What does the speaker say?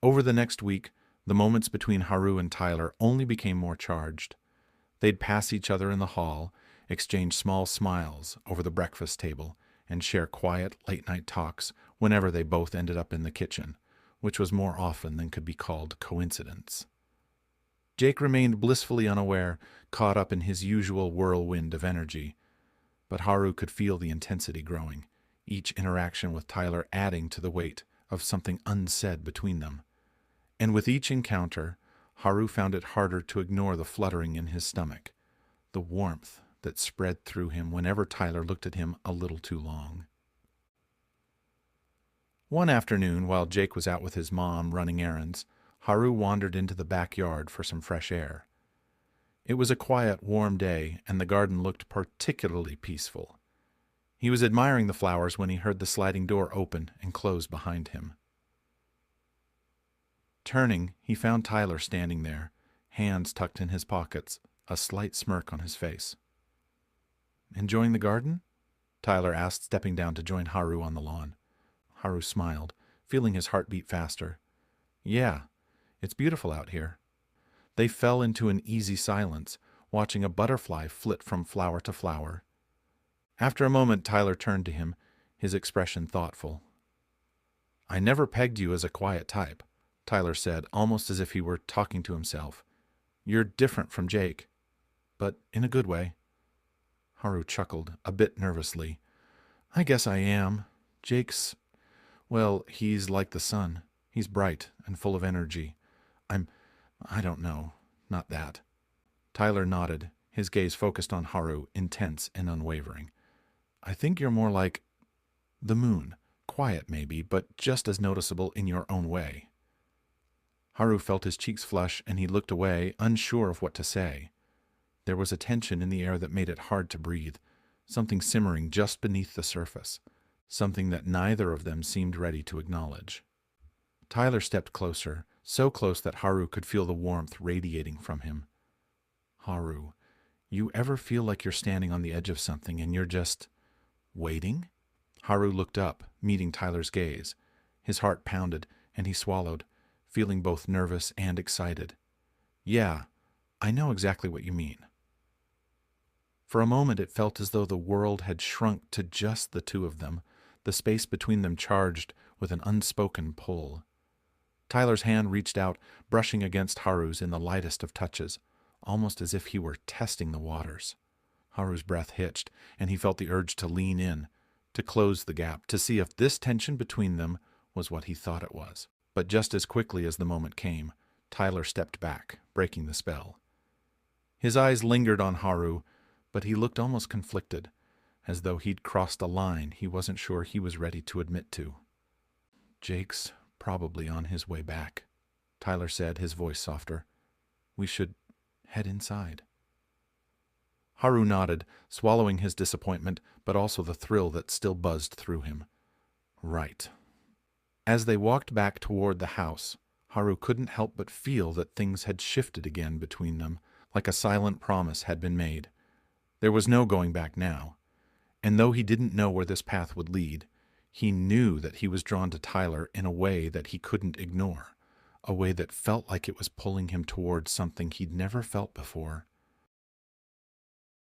Over the next week, the moments between Haru and Tyler only became more charged. They'd pass each other in the hall, exchange small smiles over the breakfast table, and share quiet, late-night talks whenever they both ended up in the kitchen, which was more often than could be called coincidence. Jake remained blissfully unaware, caught up in his usual whirlwind of energy, but Haru could feel the intensity growing, each interaction with Tyler adding to the weight of something unsaid between them. And with each encounter, Haru found it harder to ignore the fluttering in his stomach, the warmth that spread through him whenever Tyler looked at him a little too long. One afternoon, while Jake was out with his mom running errands, Haru wandered into the backyard for some fresh air. It was a quiet, warm day, and the garden looked particularly peaceful. He was admiring the flowers when he heard the sliding door open and close behind him. Turning, he found Tyler standing there, hands tucked in his pockets, a slight smirk on his face. "Enjoying the garden?" Tyler asked, stepping down to join Haru on the lawn. Haru smiled, feeling his heart beat faster. "Yeah, it's beautiful out here." They fell into an easy silence, watching a butterfly flit from flower to flower. After a moment, Tyler turned to him, his expression thoughtful. "I never pegged you as a quiet type," Tyler said, almost as if he were talking to himself. "You're different from Jake, but in a good way." Haru chuckled, a bit nervously. "I guess I am. Jake's, well, he's like the sun. He's bright and full of energy. I don't know, not that." Tyler nodded, his gaze focused on Haru, intense and unwavering. "I think you're more like the moon, quiet maybe, but just as noticeable in your own way." Haru felt his cheeks flush, and he looked away, unsure of what to say. There was a tension in the air that made it hard to breathe, something simmering just beneath the surface, something that neither of them seemed ready to acknowledge. Tyler stepped closer, so close that Haru could feel the warmth radiating from him. "Haru, you ever feel like you're standing on the edge of something and you're just waiting?" Haru looked up, meeting Tyler's gaze. His heart pounded, and he swallowed, feeling both nervous and excited. "Yeah, I know exactly what you mean." For a moment it felt as though the world had shrunk to just the two of them, the space between them charged with an unspoken pull. Tyler's hand reached out, brushing against Haru's in the lightest of touches, almost as if he were testing the waters. Haru's breath hitched, and he felt the urge to lean in, to close the gap, to see if this tension between them was what he thought it was. But just as quickly as the moment came, Tyler stepped back, breaking the spell. His eyes lingered on Haru, but he looked almost conflicted, as though he'd crossed a line he wasn't sure he was ready to admit to. "Jake's probably on his way back," Tyler said, his voice softer. "We should head inside." Haru nodded, swallowing his disappointment, but also the thrill that still buzzed through him. Right. As they walked back toward the house, Haru couldn't help but feel that things had shifted again between them, like a silent promise had been made. There was no going back now, and though he didn't know where this path would lead, he knew that he was drawn to Tyler in a way that he couldn't ignore, a way that felt like it was pulling him towards something he'd never felt before.